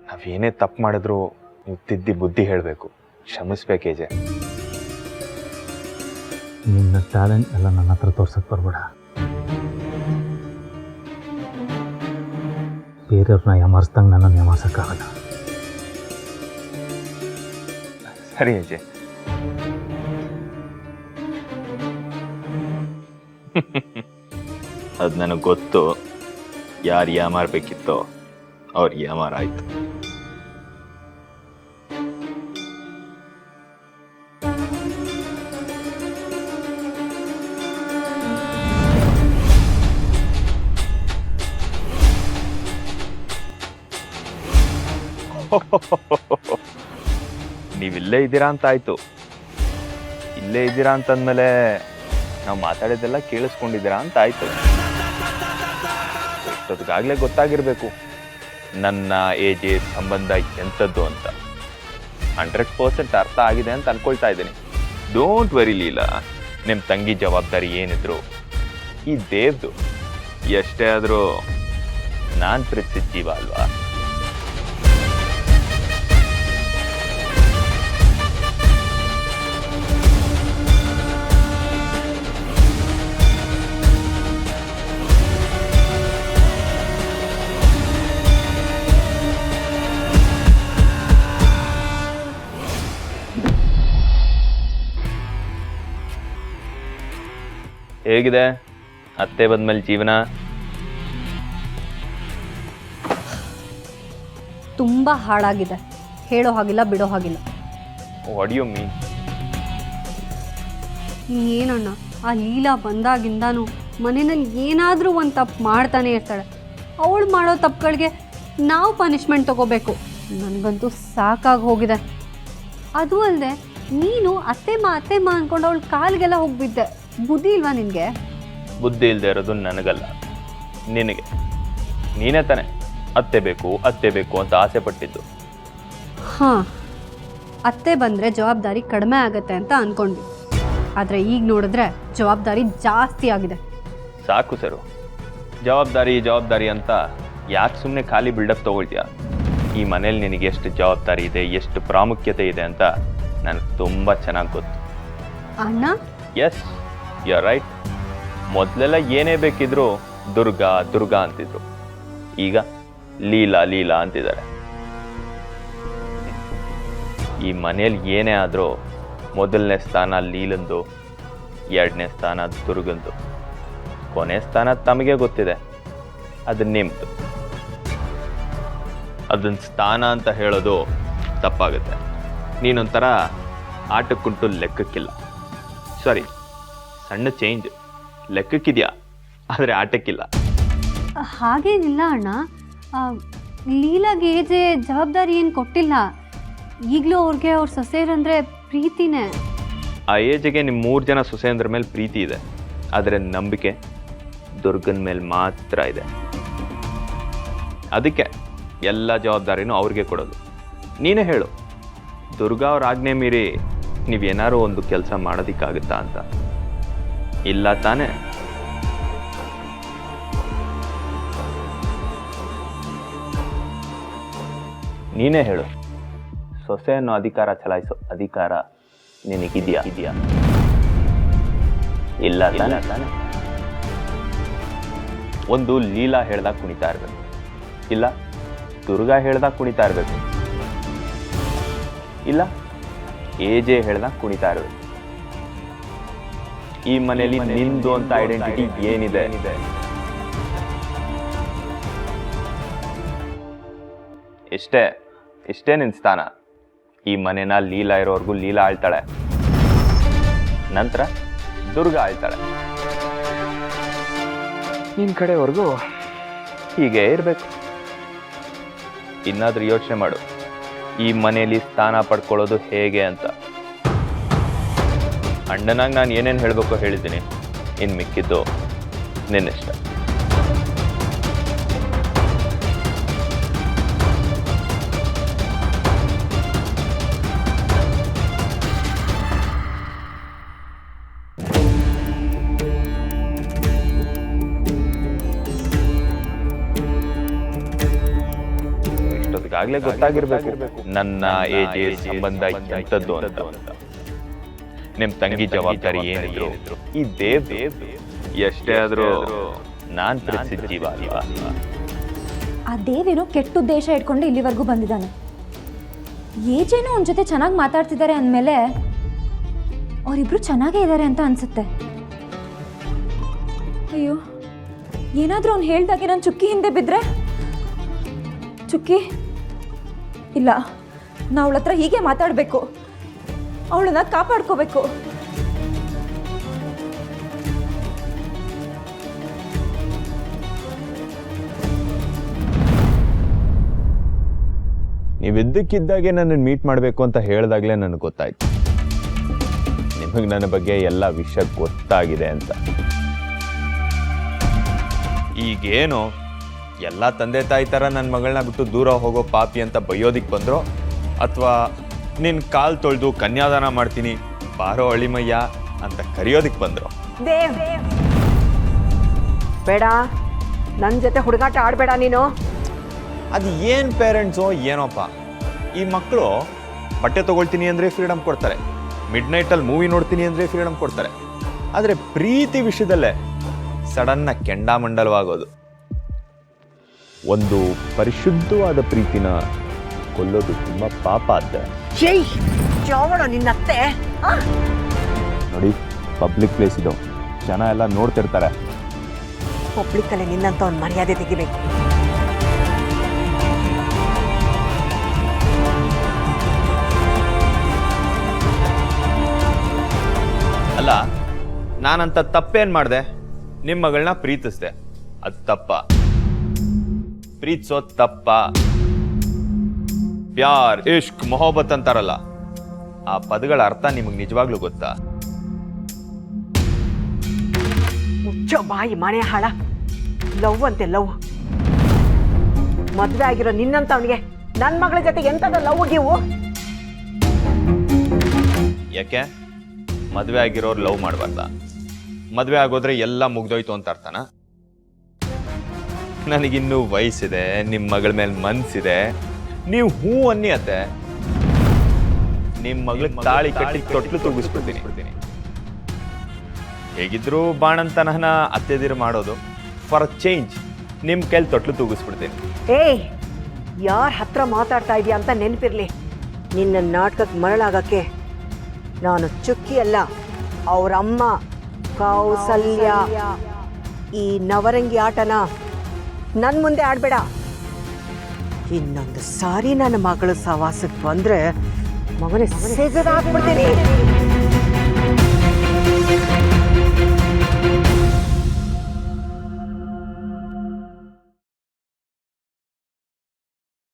ನಾವೇನೇ ತಪ್ಪು ಮಾಡಿದ್ರು ನೀವು ತಿದ್ದಿ ಬುದ್ಧಿ ಹೇಳಬೇಕು, ಕ್ಷಮಿಸ್ಬೇಕೇಜೆ. ನಿನ್ನ ಟ್ಯಾಲೆಂಟ್ ಎಲ್ಲ ನನ್ನ ಹತ್ರ ತೋರ್ಸಕ್ಕೆ ಬರಬೇಡ. ಬೇರೆಯವ್ರನ್ನ ಯಮಾರಿಸ್ದಂಗೆ ನನ್ನನ್ನು ಯಮಾರ್ಸೋಕ್ಕಾಗಲ್ಲ. ಸರಿ ಅಜ್ಜೆ. ಅದು ನನಗೆ ಗೊತ್ತು. ಯಾರು ಯಾಮಾರಬೇಕಿತ್ತೋ ಅವ್ರು ಯಾಮಾರಾಯ್ತು. ನೀವಿಲ್ಲೇ ಇದ್ದೀರಾ ಅಂತ ಆಯ್ತು. ಇಲ್ಲೇ ಇದ್ದೀರಾ ಅಂತಂದ್ಮೇಲೆ ನಾವು ಮಾತಾಡಿದ್ದೆಲ್ಲ ಕೇಳಿಸ್ಕೊಂಡಿದ್ದೀರಾ ಅಂತ ಆಯ್ತು. ಇಷ್ಟೊತ್ತಿಗಾಗಲೇ ಗೊತ್ತಾಗಿರ್ಬೇಕು ನನ್ನ ಏಜ್ ಸಂಬಂಧ ಎಂಥದ್ದು ಅಂತ. 100% ಅರ್ಥ ಆಗಿದೆ ಅಂತ ಅನ್ಕೊಳ್ತಾ ಇದ್ದೀನಿ. ಡೋಂಟ್ ವರಿ ಲೀಲಾ, ನಿಮ್ಮ ತಂಗಿ ಜವಾಬ್ದಾರಿ ಏನಿದ್ರು ಈ ದೇವ್ದು. ಎಷ್ಟೇ ಆದರೂ ನಾನು ಪ್ರೀತಿಸಿದ ಜೀವ ಅಲ್ವಾ. ಹೇಗಿದೆ ಅತ್ತೆ ಬಂದ್ಮೇಲೆ ಜೀವನ? ತುಂಬ ಹಾಳಾಗಿದೆ. ಹೇಳೋ ಹಾಗಿಲ್ಲ, ಬಿಡೋ ಹಾಗಿಲ್ಲ. What you mean? ಏನಣ್ಣ, ಆ ಲೀಲಾ ಬಂದಾಗಿಂದಾನು ಮನೆಯಲ್ಲಿ ಏನಾದರೂ ಒಂದು ತಪ್ಪು ಮಾಡ್ತಾನೆ ಇರ್ತಾಳೆ. ಅವಳು ಮಾಡೋ ತಪ್ಪುಗಳಿಗೆ ನಾವು ಪನಿಷ್ಮೆಂಟ್ ತಗೋಬೇಕು. ನನಗಂತೂ ಸಾಕಾಗಿ ಹೋಗಿದೆ. ಅದು ಅಲ್ಲದೆ ನೀನು ಅತ್ತೆಮ್ಮ ಅಂದ್ಕೊಂಡು ಅವಳ ಕಾಲಿಗೆಲ್ಲ ಹೋಗ್ಬಿದ್ದೆ. ಬುದ್ಧಿ ಇಲ್ವಾ ನಿನಗೆ? ಬುದ್ಧಿ ಇಲ್ಲದೆ ಇರೋದು ನನಗಲ್ಲ, ನಿನಗೆ. ನೀನೇ ತಾನೆ ಅತ್ತೆ ಬೇಕು ಅಂತ ಆಸೆ ಪಟ್ಟಿದ್ದು. ಹಾಂ, ಅತ್ತೆ ಬಂದರೆ ಜವಾಬ್ದಾರಿ ಕಡಿಮೆ ಆಗತ್ತೆ ಅಂತ ಅಂದ್ಕೊಂಡ್ವಿ. ಆದರೆ ಈಗ ನೋಡಿದ್ರೆ ಜವಾಬ್ದಾರಿ ಜಾಸ್ತಿ ಆಗಿದೆ. ಸಾಕು ಸರು, ಜವಾಬ್ದಾರಿ ಅಂತ ಯಾಕೆ ಸುಮ್ಮನೆ ಖಾಲಿ ಬಿಲ್ಡಪ್ ತೊಗೊಳ್ತೀಯ? ಈ ಮನೇಲಿ ನಿನಗೆ ಎಷ್ಟು ಜವಾಬ್ದಾರಿ ಇದೆ, ಎಷ್ಟು ಪ್ರಾಮುಖ್ಯತೆ ಇದೆ ಅಂತ ನನಗೆ ತುಂಬ ಚೆನ್ನಾಗಿ ಗೊತ್ತು. ಅಣ್ಣ, ಎಸ್, ಯು ಆರ್ ರೈಟ್. ಮೊದಲೆಲ್ಲ ಏನೇ ಬೇಕಿದ್ರು ದುರ್ಗಾ ಅಂತಿದ್ರು. ಈಗ ಲೀಲಾ ಅಂತಿದ್ದಾರೆ. ಈ ಮನೇಲಿ ಏನೇ ಆದರೂ ಮೊದಲನೇ ಸ್ಥಾನ ಲೀಲಂದು, ಎರಡನೇ ಸ್ಥಾನ ದುರ್ಗಂದು, ಕೊನೆ ಸ್ಥಾನ ತಮಗೆ ಗೊತ್ತಿದೆ, ಅದು ನಿಮ್ಮದು. ಅದನ್ನ ಸ್ಥಾನ ಅಂತ ಹೇಳೋದು ತಪ್ಪಾಗುತ್ತೆ. ನೀನೊಂಥರ ಆಟಕ್ಕುಂಟು ಲೆಕ್ಕಕ್ಕಿಲ್ಲ. ಸಾರಿ, ಸಣ್ಣ ಚೇಂಜ್. ಲೆಕ್ಕಕ್ಕಿದೆಯಾ, ಆದರೆ ಆಟಕ್ಕಿಲ್ಲ. ಹಾಗೇನಿಲ್ಲ ಅಣ್ಣ. ಲೀಲಾಗೆ ಏಜೆ ಜವಾಬ್ದಾರಿ ಏನು ಕೊಟ್ಟಿಲ್ಲ. ಈಗಲೂ ಅವ್ರಿಗೆ ಅವ್ರ ಸೊಸೆಯರಂದರೆ ಪ್ರೀತಿನೇ. ಆ ಏಜಿಗೆ ನಿಮ್ಮ 3 ಜನ ಸೊಸೆಯಂದ್ರ ಮೇಲೆ ಪ್ರೀತಿ ಇದೆ, ಆದರೆ ನಂಬಿಕೆ ದುರ್ಗನ ಮೇಲೆ ಮಾತ್ರ ಇದೆ. ಅದಕ್ಕೆ ಎಲ್ಲ ಜವಾಬ್ದಾರಿನೂ ಅವ್ರಿಗೆ ಕೊಡೋದು. ನೀನೇ ಹೇಳು, ದುರ್ಗಾ ಅವ್ರ ಆಜ್ಞೆ ಮೀರಿ ನೀವೇನಾರು ಒಂದು ಕೆಲಸ ಮಾಡೋದಕ್ಕಾಗುತ್ತಾ ಅಂತ? ಇಲ್ಲ ತಾನೇ? ನೀನೇ ಹೇಳು, ಸೊಸೆ ಅನ್ನೋ ಅಧಿಕಾರ ಚಲಾಯಿಸೋ ಅಧಿಕಾರ ನಿನಗಿದೆಯಾ? ಇಲ್ಲ ತಾನೇ? ಒಂದು ಲೀಲಾ ಹೇಳ್ದಾಗ ಕುಣಿತಾ ಇರಬೇಕು, ಇಲ್ಲ ದುರ್ಗಾ ಹೇಳ್ದಾಗ ಕುಣಿತಾ ಇರಬೇಕು, ಇಲ್ಲ ಏಜೆ ಹೇಳ್ದಾಗ ಕುಣಿತಾ ಇರಬೇಕು. ಈ ಮನೆಯಲ್ಲಿ ನಿಂದು ಅಂತ ಐಡೆಂಟಿಟಿ ಏನಿದೆ? ಇಷ್ಟೇ ನಿನ್ನ ಸ್ಥಾನ. ಈ ಮನೆನ ಲೀಲಾ ಇರೋವರೆಗೂ ಲೀಲಾ ಆಳ್ತಾಳೆ, ನಂತರ ದುರ್ಗಾ ಆಳ್ತಾಳೆ. ನಿನ್ನ ಕಡೆವರೆಗೂ ಹೀಗೆ ಇರಬೇಕು. ಇನ್ನಾದ್ರೂ ಯೋಚನೆ ಮಾಡು, ಈ ಮನೆಯಲ್ಲಿ ಸ್ಥಾನ ಪಡ್ಕೊಳ್ಳೋದು ಹೇಗೆ ಅಂತ. ಅಣ್ಣನಾಗಿ ನಾನು ಏನೇನು ಹೇಳಬೇಕೋ ಹೇಳಿದ್ದೀನಿ. ಇನ್ನು ಮಿಕ್ಕಿದ್ದು ನಿನ್ನಿಷ್ಟ. ಅವ್ರಿಗಾಗ್ಲೇ ಗೊತ್ತಾಗಿರ್ಬೇಕು ನನ್ನ ಏಜ್ ಸಂಬಂಧ ಎಂಥದ್ದು ಅಂತ. ನಿಮ್ ತಂಗಿ ಜವಾಬ್ದಾರಿ ಏನಿದ್ರು ಈ ದೇವ್ ಎಷ್ಟೇ ಆದ್ರೂ ನಾನ್ ಪ್ರೀತಿಸಿದ ಜೀವ ಅಲ್ವಾ? ಆ ದೇವೇನೋ ಕೆಟ್ಟ ಉದ್ದೇಶ ಇಟ್ಕೊಂಡು ಇಲ್ಲಿವರೆಗೂ ಬಂದಿದ್ದಾನೆ. ಏಜೇನೋ ಅವನ ಜೊತೆ ಚೆನ್ನಾಗಿ ಮಾತಾಡ್ತಿದ್ದಾರೆ ಅಂದಮೇಲೆ ಅವರಿಬ್ರು ಚೆನ್ನಾಗೇ ಇದ್ದಾರೆ ಅಂತ ಅನ್ಸುತ್ತೆ. ಅಯ್ಯೋ, ಏನಾದರೂ ಅವ್ನು ಹೇಳ್ದಾಗೆ ನಾನು ಚುಕ್ಕಿ ಹಿಂದೆ ಬಿದ್ದರೆ? ಚುಕ್ಕಿ ಇಲ್ಲ, ನಾ ಅವಳ ಹತ್ರ ಹೀಗೆ ಮಾತಾಡಬೇಕು, ಅವಳನ್ನ ಕಾಪಾಡ್ಕೋಬೇಕು. ನೀವಿದ್ದಕ್ಕಿದ್ದಾಗೆ ನನ್ನನ್ನು ಮೀಟ್ ಮಾಡಬೇಕು ಅಂತ ಹೇಳಿದಾಗಲೇ ನನಗೆ ಗೊತ್ತಾಯ್ತು ನಿಮಗೆ ನನ್ನ ಬಗ್ಗೆ ಎಲ್ಲ ವಿಷಯ ಗೊತ್ತಾಗಿದೆ ಅಂತ. ಈಗೇನು ಎಲ್ಲ ತಂದೆ ತಾಯಿ ಥರ ನನ್ನ ಮಗಳನ್ನ ಬಿಟ್ಟು ದೂರ ಹೋಗೋ ಪಾಪಿ ಅಂತ ಬೈಯೋದಿಕ್ಕೆ ಬಂದ್ರೋ, ಅಥವಾ ನಿನ್ನ ಕಾಲು ತೊಳೆದು ಕನ್ಯಾದಾನ ಮಾಡ್ತೀನಿ ಬಾರೋ ಅಳಿಮಯ್ಯ ಅಂತ ಕರೆಯೋದಿಕ್ಕೆ ಬಂದ್ರೋ? ದೇವ್, ಬೇಡ, ನನ್ನ ಜೊತೆ ಹುಡುಗಾಟ ಆಡಬೇಡ ನೀನು. ಅದು ಏನು ಪೇರೆಂಟ್ಸೋ ಏನೋಪ್ಪ, ಈ ಮಕ್ಕಳು ಬಟ್ಟೆ ತೊಗೊಳ್ತೀನಿ ಅಂದರೆ ಫ್ರೀಡಮ್ ಕೊಡ್ತಾರೆ, ಮಿಡ್ ನೈಟಲ್ಲಿ ಮೂವಿ ನೋಡ್ತೀನಿ ಅಂದರೆ ಫ್ರೀಡಮ್ ಕೊಡ್ತಾರೆ. ಆದರೆ ಪ್ರೀತಿ ವಿಷಯದಲ್ಲೇ ಸಡನ್ನಾಗಿ ಕೆಂಡಾಮಂಡಲವಾಗೋದು. ಒಂದು ಪರಿಶುದ್ಧವಾದ ಪ್ರೀತಿನ ಕೊಲ್ಲೋದು ತುಂಬ ಪಾಪ ಅತ್ತೆ. ಯಾವಳ ನಿನ್ನತ್ತೆ? ನೋಡಿ, ಪಬ್ಲಿಕ್ ಪ್ಲೇಸ್ ಇದು, ಜನ ಎಲ್ಲ ನೋಡ್ತಿರ್ತಾರೆ. ಪಬ್ಲಿಕ್ಕಲ್ಲಿ ನಿನ್ನಂತ ಒಂದು ಮರ್ಯಾದೆ ತೆಗಿಬೇಕು. ಅಲ್ಲ, ನಾನಂತ ತಪ್ಪೇನು ಮಾಡಿದೆ? ನಿಮ್ಮ ಮಗಳನ್ನ ಪ್ರೀತಿಸ್ದೆ, ಅದು ತಪ್ಪ? ಪ್ರೀತಿಸೋದು ತಪ್ಪ? ಪ್ಯಾರ್, ಇಷ್ಕ್, ಮೊಹಬ್ಬತ್ ಅಂತಾರಲ್ಲ, ಆ ಪದಗಳ ಅರ್ಥ ನಿಮಗೆ ನಿಜವಾಗ್ಲೂ ಗೊತ್ತಾ? ಮುಚ್ಚೋ ಬಾಯಿ ಮನೆ ಹಾಳ. ಲವ್ ಅಂತೆ ಲವ್. ಮದ್ವೆ ಆಗಿರೋ ನಿನ್ನಂತ ಅವನಿಗೆ ನನ್ನ ಮಗಳ ಜೊತೆಗೆ ಎಂತದ ಲವ್ ಗಿವು? ಯಾಕೆ ಮದುವೆ ಆಗಿರೋರು ಲವ್ ಮಾಡಬಾರ್ದ? ಮದುವೆ ಆಗೋದ್ರೆ ಎಲ್ಲ ಮುಗ್ದೋಯ್ತು ಅಂತ ಅರ್ಥನ? ನನಗಿನ್ನೂ ವಯಸ್ಸಿದೆ, ನಿಮ್ಮ ಮಗಳ ಮೇಲೆ ಮನ್ಸಿದೆ, ನೀವು ಹೂ ಅನ್ನಿ ಅತ್ತೆ. ನಿಮ್ಮ ಮಗಳಿಗೆ ತಾಳಿ ಕಟ್ಟಿ ತೊಟ್ಲು ತೂಗಿಸ್ಬಿಡ್ತೀನಿ. ಹೇಗಿದ್ರು ಬಾಣಂತನಹನ ಅತ್ತೆದಿರು ಮಾಡೋದು, ಫಾರ್ ಚೇಂಜ್ ನಿಮ್ಮ ಕೈಲಿ ತೊಟ್ಲು ತೂಗಿಸ್ಬಿಡ್ತೀನಿ. ಏಯ್, ಯಾರ ಹತ್ರ ಮಾತಾಡ್ತಾ ಇದೀಯ ಅಂತ ನೆನಪಿರ್ಲಿ. ನಿನ್ನ ನಾಟಕಕ್ಕೆ ಮರಳಾಗಕ್ಕೆ ನಾನು ಚುಕ್ಕಿ ಅಲ್ಲ, ಅವರಮ್ಮ ಕೌಸಲ್ಯ. ಈ ನವರಂಗಿ ಆಟನ ನನ್ನ ಮುಂದೆ ಆಡಬೇಡ. ಇನ್ನೊಂದು ಸಾರಿ ನನ್ನ ಮಗಳು ಸವಾಸಕ್ಕೆ ಬಂದ್ರೆ ಮಗನೇ ಸಿಗದಾಕ್ಬಿಡ್ತೀನಿ.